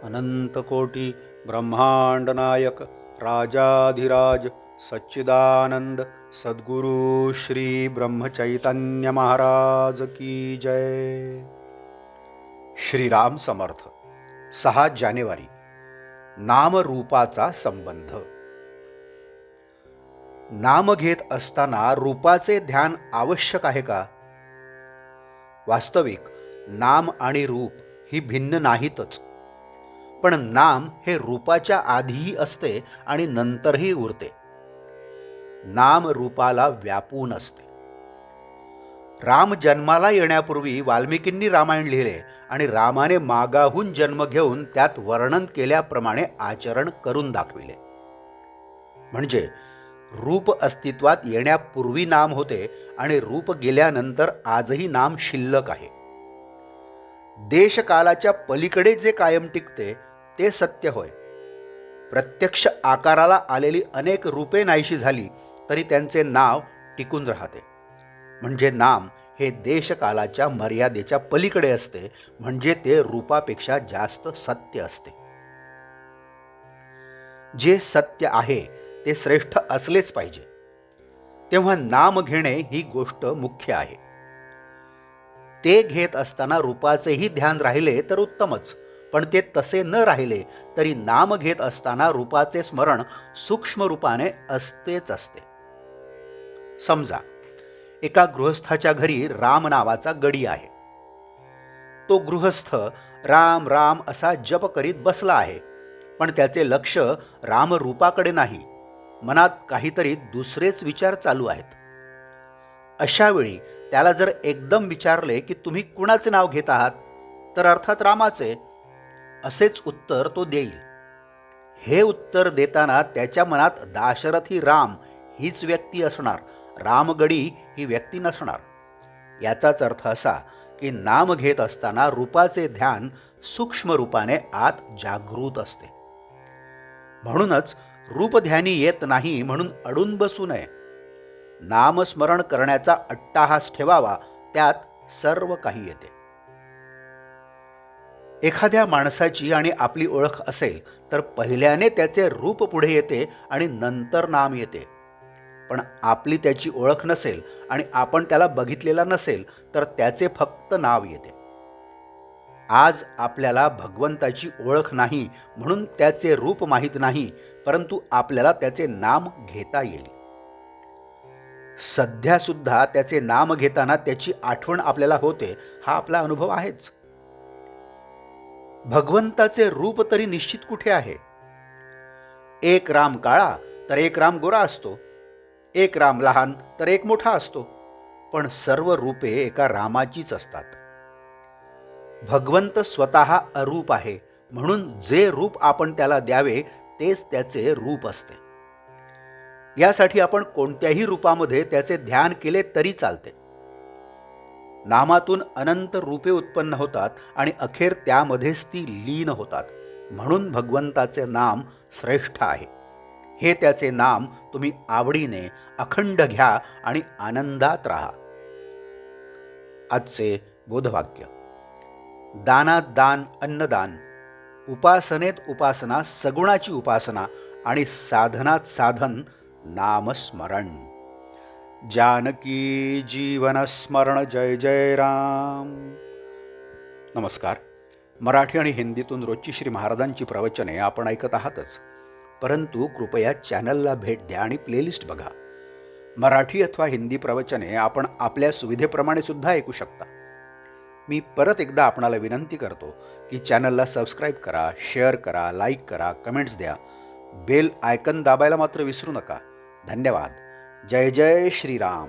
अनंतकोटी ब्रह्मांड नायक राजाधिराज सच्चिदानंद सद्गुरु श्री ब्रह्मचैतन्य महाराज की जय। श्रीराम समर्थ। 6 जानेवारी। नामरूपाचा संबंध। नाम घेत असताना रूपाचे ध्यान आवश्यक आहे का? वास्तविक नाम आणि रूप ही भिन्न नाहीतच, पण नाम हे रूपाच्या आधीही असते आणि नंतरही उरते। नाम रूपाला व्यापून असते। राम जन्माला येण्यापूर्वी वाल्मिकींनी रामायण लिहिले आणि रामाने मागाहून जन्म घेऊन त्यात वर्णन केल्याप्रमाणे आचरण करून दाखविले। म्हणजे रूप अस्तित्वात येण्यापूर्वी नाम होते आणि रूप गेल्यानंतर आजही नाम शिल्लक आहे। देशकालाच्या पलीकडे जे कायम टिकते ते सत्य होय। प्रत्यक्ष आकाराला आलेली अनेक रूपे नाहीशी झाली तरी त्यांचे नाव टिकून राहते। म्हणजे नाम हे देशकालाच्या मर्यादेच्या पलीकडे असते, म्हणजे ते रूपापेक्षा जास्त सत्य असते। जे सत्य आहे ते श्रेष्ठ असलेच पाहिजे, तेव्हा नाम घेणे ही गोष्ट मुख्य आहे। ते घेत असताना रूपाचेही ध्यान राहिले तर उत्तमच, पण ते तसे न राहिले तरी नाम घेत असताना रूपाचे स्मरण सूक्ष्म रूपाने असतेच असते। समजा एका गृहस्थाच्या घरी राम नावाचा गडी आहे। तो गृहस्थ राम राम असा जप करीत बसला आहे, पण त्याचे लक्ष रामरूपाकडे नाही, मनात काहीतरी दुसरेच विचार चालू आहेत। अशा वेळी त्याला जर एकदम विचारले की तुम्ही कुणाचे नाव घेत आहात, तर अर्थात रामाचे असेच उत्तर तो देईल। हे उत्तर देताना त्याच्या मनात दाशरथी राम हीच व्यक्ती असणार, रामगडी ही व्यक्ती नसणार। याचाच अर्थ असा की नाम घेत असताना रूपाचे ध्यान सूक्ष्म रूपाने आत जागृत असते। म्हणूनच रूपध्यानी येत नाही म्हणून अडून बसू नये। नामस्मरण करण्याचा अट्टाहास ठेवावा, त्यात सर्व काही येते। एखाद्या माणसाची आणि आपली ओळख असेल तर पहिल्याने त्याचे रूप पुढे येते आणि नंतर नाम येते। पण आपली त्याची ओळख नसेल आणि आपण त्याला बघितलेला नसेल तर त्याचे फक्त नाव येते। आज आपल्याला भगवंताची ओळख नाही म्हणून त्याचे रूप माहीत नाही, परंतु आपल्याला त्याचे नाम घेता येईल। सध्या सुद्धा त्याचे नाम घेताना त्याची आठवण आपल्याला होते, हा आपला अनुभव आहेच। भगवंताचे रूप तरी निश्चित कुठे आहे? एक राम काळा तर एक राम गोरा असतो, एक राम लहान तर एक मोठा असतो, पण सर्व रूपे एका रामाचीच असतात। भगवंत स्वतः अरूप आहे, म्हणून जे रूप आपण त्याला द्यावे तेच त्याचे रूप असते। यासाठी आपण कोणत्याही रूपामध्ये त्याचे ध्यान केले तरी चालते। नामातून अनंत रूपे उत्पन्न होतात आणि अखेर त्यामध्येच ती लीन होतात, म्हणून भगवंताचे नाम श्रेष्ठ आहे। हे त्याचे नाम तुम्ही आवडीने अखंड घ्या आणि आनंदात राहा। आजचे बोधवाक्य। दानात दान अन्नदान, उपासनेत उपासना सगुणाची उपासना आणि साधनात साधन नामस्मरण। जानकी जीवन स्मरण जय जय राम। नमस्कार। मराठी आणि हिंदीतून रोजची श्री महाराजांची प्रवचने आपण ऐकत आहातच, परंतु कृपया चॅनलला भेट द्या आणि प्लेलिस्ट बघा। मराठी अथवा हिंदी प्रवचने आपण आपल्या सुविधेप्रमाणे सुद्धा ऐकू शकता। मी परत एकदा आपणाला विनंती करतो की चॅनलला सबस्क्राईब करा, शेअर करा, लाईक करा, कमेंट्स द्या, बेल आयकन दाबायला मात्र विसरू नका। धन्यवाद। जय जय श्रीराम।